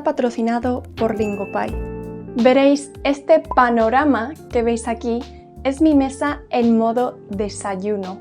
patrocinado por Lingopie. Veréis, este panorama que veis aquí es mi mesa en modo desayuno.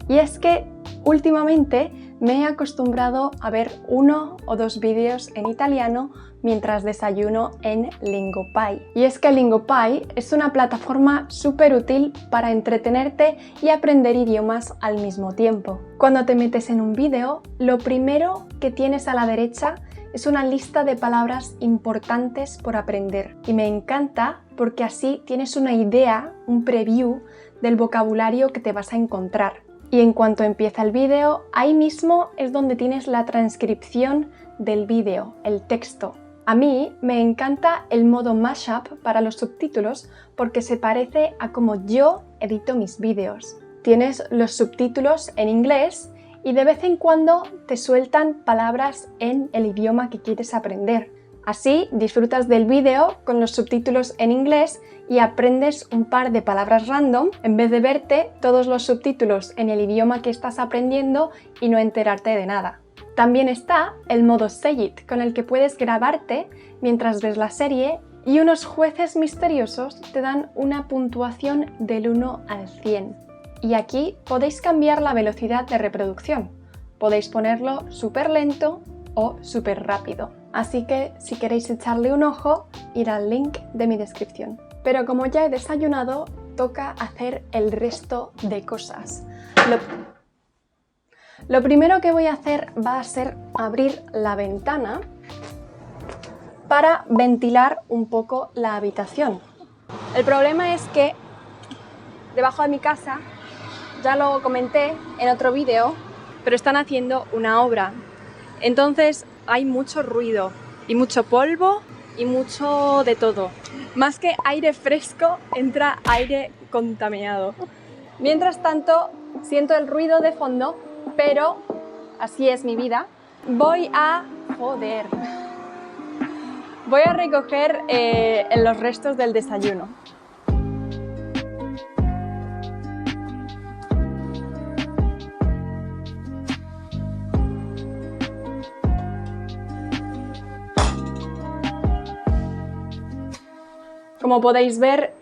Y es que últimamente me he acostumbrado a ver 1 o 2 vídeos en italiano mientras desayuno en Lingopie. Y es que Lingopie es una plataforma súper útil para entretenerte y aprender idiomas al mismo tiempo. Cuando te metes en un vídeo, lo primero que tienes a la derecha es una lista de palabras importantes por aprender. Y me encanta porque así tienes una idea, un preview del vocabulario que te vas a encontrar. Y en cuanto empieza el vídeo, ahí mismo es donde tienes la transcripción del vídeo, el texto. A mí me encanta el modo mashup para los subtítulos porque se parece a cómo yo edito mis vídeos. Tienes los subtítulos en inglés y de vez en cuando te sueltan palabras en el idioma que quieres aprender. Así disfrutas del vídeo con los subtítulos en inglés y aprendes un par de palabras random en vez de verte todos los subtítulos en el idioma que estás aprendiendo y no enterarte de nada. También está el modo Say It, con el que puedes grabarte mientras ves la serie y unos jueces misteriosos te dan una puntuación del 1 al 100. Y aquí podéis cambiar la velocidad de reproducción. Podéis ponerlo súper lento o súper rápido. Así que si queréis echarle un ojo, ir al link de mi descripción. Pero como ya he desayunado, toca hacer el resto de cosas. Lo primero que voy a hacer va a ser abrir la ventana para ventilar un poco la habitación. El problema es que debajo de mi casa, ya lo comenté en otro vídeo, pero están haciendo una obra. Entonces hay mucho ruido y mucho polvo y mucho de todo. Más que aire fresco, entra aire contaminado. Mientras tanto, siento el ruido de fondo, pero así es mi vida. Voy a recoger los restos del desayuno. Como podéis ver,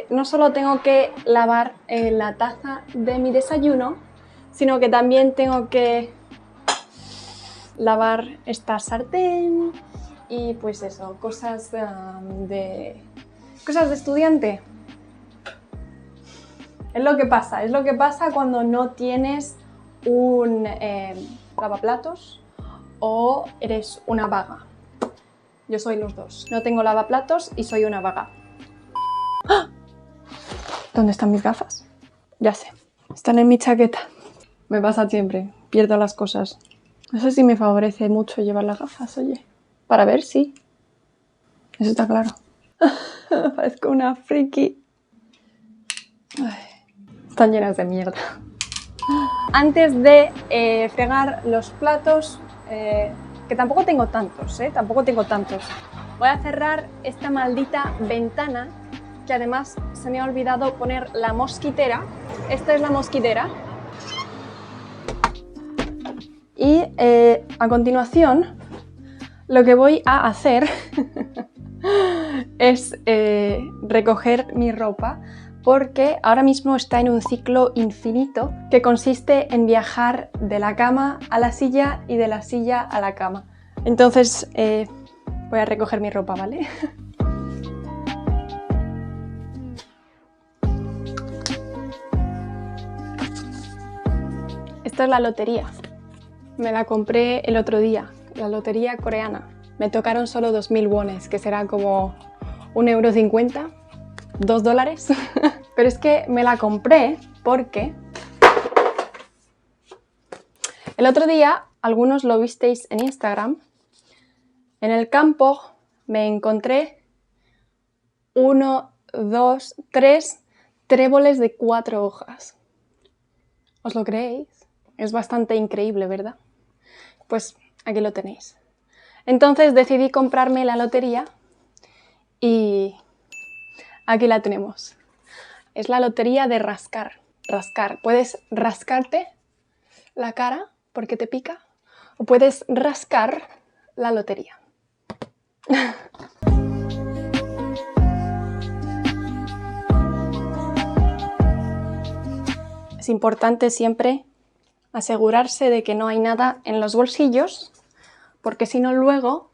no solo tengo que lavar la taza de mi desayuno, sino que también tengo que lavar esta sartén y pues eso, cosas de estudiante. Es lo que pasa cuando no tienes un lavaplatos o eres una vaga. Yo soy los dos. No tengo lavaplatos y soy una vaga. ¡Ah! ¿Dónde están mis gafas? Ya sé, están en mi chaqueta. Me pasa siempre, pierdo las cosas. No sé si me favorece mucho llevar las gafas, oye. Para ver, sí. Eso está claro. Parezco una friki. Ay, están llenas de mierda. Antes de fregar los platos, que tampoco tengo tantos, voy a cerrar esta maldita ventana, que además se me ha olvidado poner la mosquitera. Esta es la mosquitera. Y a continuación, lo que voy a hacer es recoger mi ropa, porque ahora mismo está en un ciclo infinito que consiste en viajar de la cama a la silla y de la silla a la cama. Entonces voy a recoger mi ropa, ¿vale? Esta es la lotería. Me la compré el otro día, la lotería coreana. Me tocaron solo 2000 wones, que será como 1,50 €, $2. Pero es que me la compré porque el otro día, algunos lo visteis en Instagram, en el campo me encontré 1, 2, 3 tréboles de 4 hojas. ¿Os lo creéis? Es bastante increíble, ¿verdad? Pues aquí lo tenéis. Entonces decidí comprarme la lotería y aquí la tenemos. Es la lotería de rascar. Rascar. Puedes rascarte la cara porque te pica o puedes rascar la lotería. Es importante siempre asegurarse de que no hay nada en los bolsillos, porque si no luego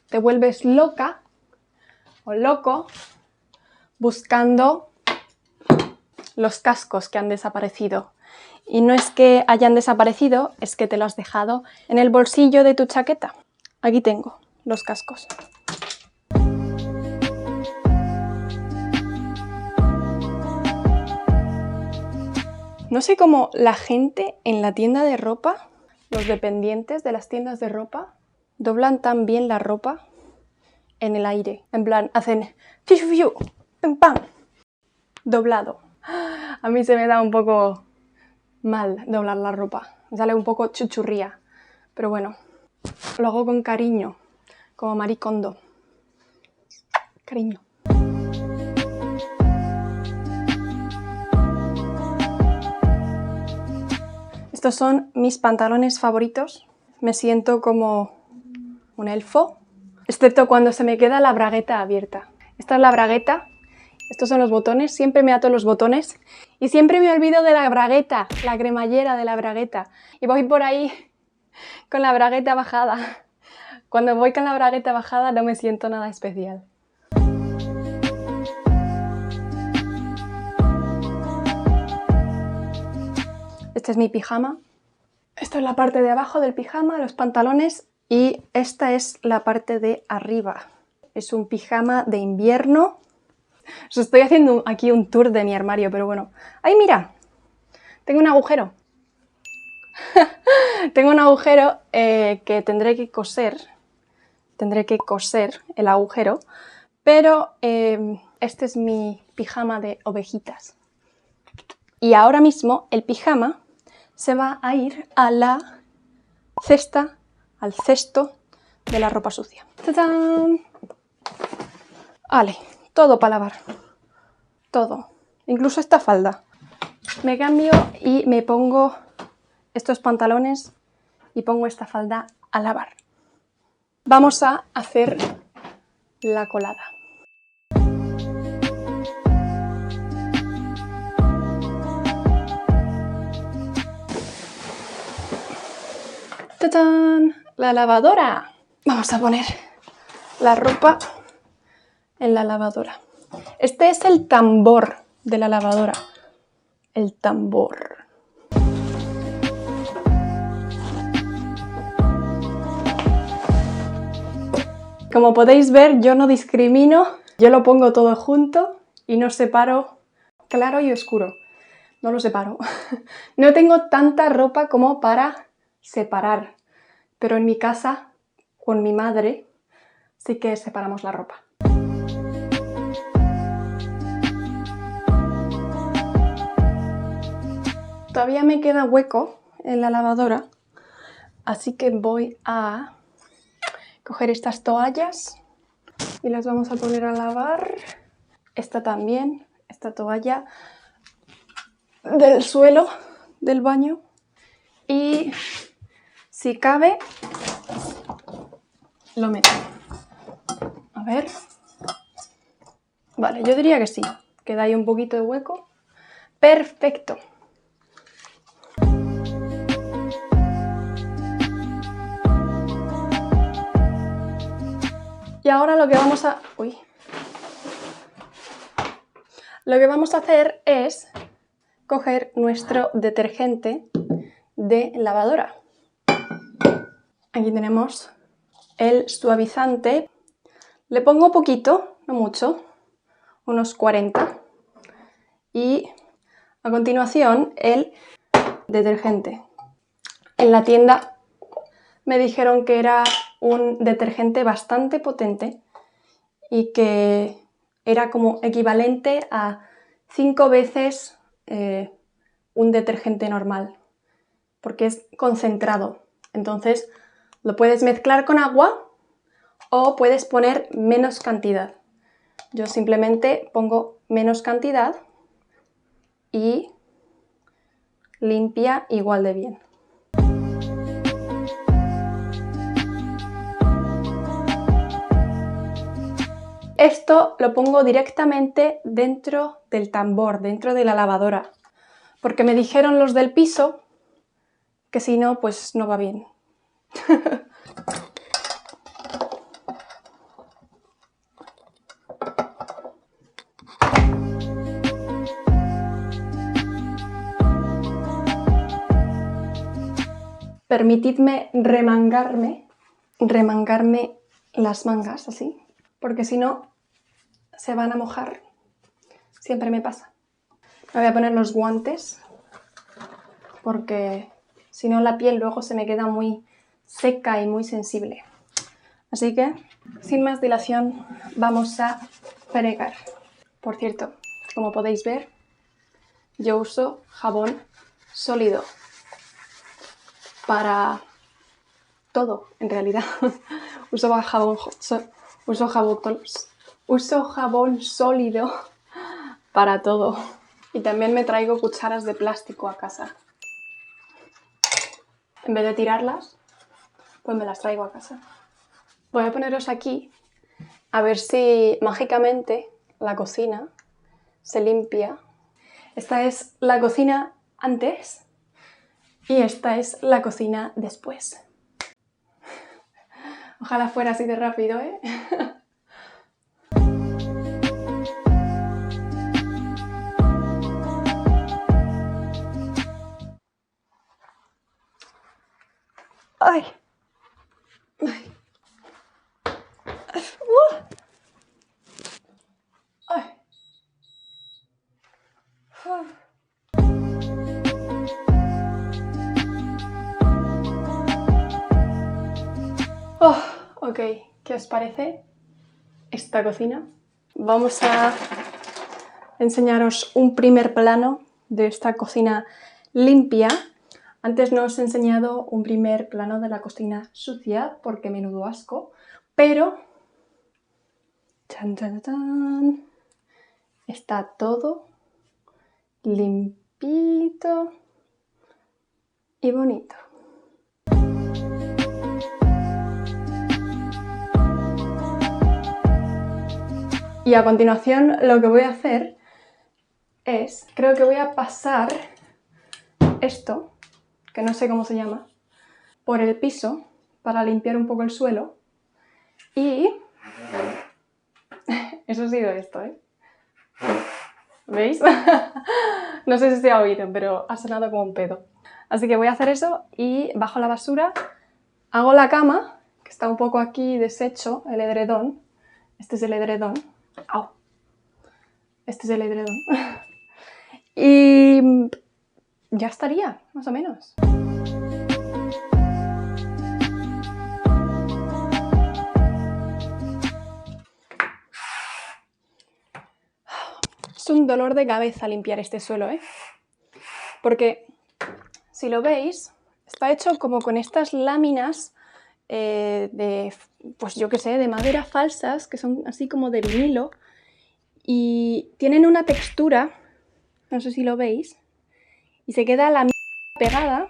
te vuelves loca o loco buscando los cascos que han desaparecido. Y no es que hayan desaparecido, es que te lo has dejado en el bolsillo de tu chaqueta. Aquí tengo los cascos. No sé cómo la gente en la tienda de ropa, los dependientes de las tiendas de ropa, doblan tan bien la ropa en el aire. En plan, hacen fiu fiu, pam pam, doblado. A mí se me da un poco mal doblar la ropa. Me sale un poco chuchurría. Pero bueno, lo hago con cariño, como Marie Kondo. Cariño. Estos son mis pantalones favoritos. Me siento como un elfo, excepto cuando se me queda la bragueta abierta. Esta es la bragueta, estos son los botones, siempre me ato los botones y siempre me olvido de la bragueta, la cremallera de la bragueta. Y voy por ahí con la bragueta bajada. Cuando voy con la bragueta bajada no me siento nada especial. Este es mi pijama. Esta es la parte de abajo del pijama, los pantalones, y esta es la parte de arriba. Es un pijama de invierno. Os estoy haciendo aquí un tour de mi armario, pero bueno. ¡Ay, mira! Tengo un agujero. Tengo un agujero que tendré que coser. Tendré que coser el agujero, pero este es mi pijama de ovejitas. Y ahora mismo el pijama se va a ir a la cesta, al cesto de la ropa sucia. ¡Tachán! Vale, todo para lavar. Todo. Incluso esta falda. Me cambio y me pongo estos pantalones y pongo esta falda a lavar. Vamos a hacer la colada. ¡Tachán! La lavadora. Vamos a poner la ropa en la lavadora. Este es el tambor de la lavadora. El tambor. Como podéis ver, yo no discrimino. Yo lo pongo todo junto y no separo claro y oscuro. No lo separo. No tengo tanta ropa como para separar, pero en mi casa, con mi madre, sí que separamos la ropa. Todavía me queda hueco en la lavadora, así que voy a coger estas toallas y las vamos a poner a lavar. Esta también, esta toalla del suelo del baño. Y si cabe, lo meto. A ver. Vale, yo diría que sí. Queda ahí un poquito de hueco. ¡Perfecto! Y ahora lo que vamos a... Uy. Lo que vamos a hacer es coger nuestro detergente de lavadora. Aquí tenemos el suavizante. Le pongo poquito, no mucho, unos 40. Y a continuación el detergente. En la tienda me dijeron que era un detergente bastante potente y que era como equivalente a 5 veces un detergente normal, porque es concentrado. Entonces lo puedes mezclar con agua o puedes poner menos cantidad. Yo simplemente pongo menos cantidad y limpia igual de bien. esto lo pongo directamente dentro del tambor, dentro de la lavadora, porque me dijeron los del piso que si no, pues no va bien. Permitidme remangarme las mangas así, porque si no se van a mojar. Siempre me pasa. Me voy a poner los guantes porque si no la piel luego se me queda muy seca y muy sensible. Así que, sin más dilación, vamos a fregar. Por cierto, como podéis ver, yo uso jabón sólido para todo, en realidad. Uso jabón sólido para todo. Y también me traigo cucharas de plástico a casa. En vez de tirarlas, pues me las traigo a casa. Voy a poneros aquí a ver si mágicamente la cocina se limpia. Esta es la cocina antes y esta es la cocina después. Ojalá fuera así de rápido, ¿eh? ¡Ay! ¡Ay! ¡Ay! Oh, ok, ¿qué os parece esta cocina? Vamos a enseñaros un primer plano de esta cocina limpia. Antes no os he enseñado un primer plano de la cocina sucia porque menudo asco, pero ¡chan, chan, chan! Está todo limpito y bonito. Y a continuación lo que voy a hacer es, creo que voy a pasar esto, que no sé cómo se llama, por el piso para limpiar un poco el suelo. Y eso ha sido esto, ¿eh? ¿Veis? No sé si se ha oído, pero ha sonado como un pedo. Así que voy a hacer eso y bajo la basura, hago la cama, que está un poco aquí deshecho, el edredón. Este es el edredón. ¡Au! Este es el edredón. Y ya estaría, más o menos. Es un dolor de cabeza limpiar este suelo, ¿eh? Porque, si lo veis, está hecho como con estas láminas pues yo qué sé, de madera falsas, que son así como de vinilo, y tienen una textura, no sé si lo veis, y se queda la mierda pegada,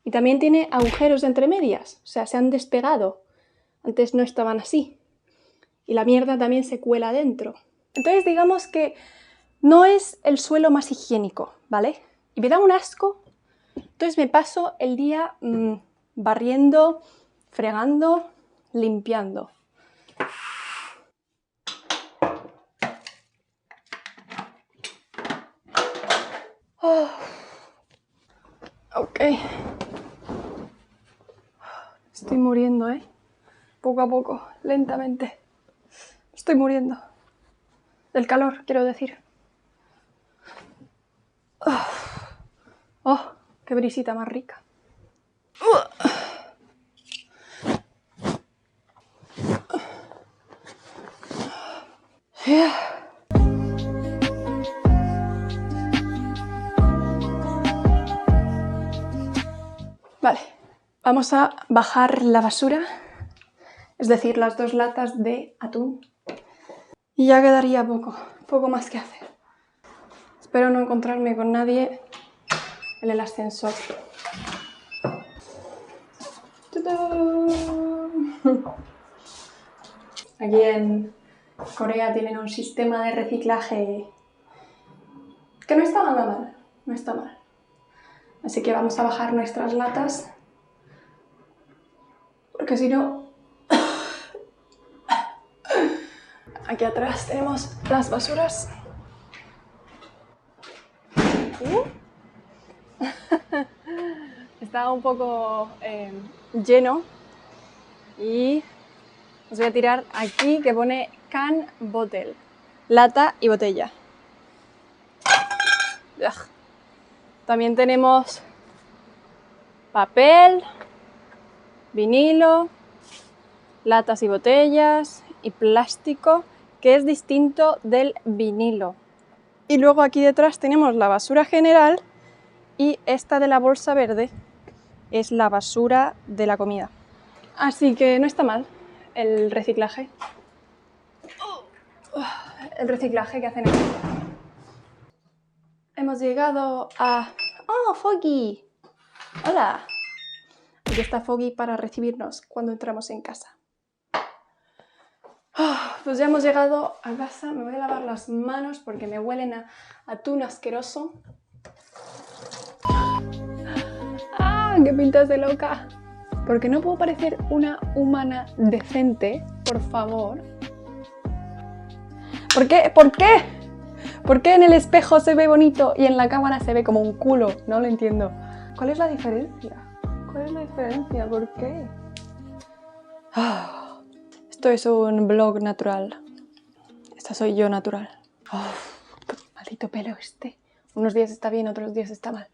y también tiene agujeros entre medias, o sea, se han despegado. Antes no estaban así. Y la mierda también se cuela dentro. Entonces digamos que no es el suelo más higiénico, ¿vale? Y me da un asco. Entonces me paso el día barriendo, fregando, limpiando. Oh. Ok. Estoy muriendo, ¿eh? Poco a poco, lentamente. Estoy muriendo. Del calor, quiero decir. Oh, qué brisita más rica. Vale, vamos a bajar la basura, es decir, las 2 latas de atún. Y ya quedaría poco más que hacer. Espero no encontrarme con nadie en el ascensor. ¡Tadán! Aquí en Corea tienen un sistema de reciclaje que no está nada mal, no está mal. Así que vamos a bajar nuestras latas, porque si no... Aquí atrás tenemos las basuras. Está un poco lleno y os voy a tirar aquí que pone can bottle, lata y botella. Ugh. También tenemos papel, vinilo, latas y botellas y plástico que es distinto del vinilo. Y luego aquí detrás tenemos la basura general y esta de la bolsa verde es la basura de la comida. Así que no está mal el reciclaje. El reciclaje que hacen aquí. Hemos llegado a... ¡Oh, Foggy! ¡Hola! Aquí está Foggy para recibirnos cuando entramos en casa. Pues ya hemos llegado a casa. Me voy a lavar las manos porque me huelen a atún asqueroso. ¡Ah! ¡Qué pintas de loca! Porque no puedo parecer una humana decente, por favor. ¿Por qué? ¿Por qué? ¿Por qué en el espejo se ve bonito y en la cámara se ve como un culo? No lo entiendo. ¿Cuál es la diferencia? ¿Cuál es la diferencia? ¿Por qué? Esto es un vlog natural. Esta soy yo natural. Maldito pelo este. Unos días está bien, otros días está mal.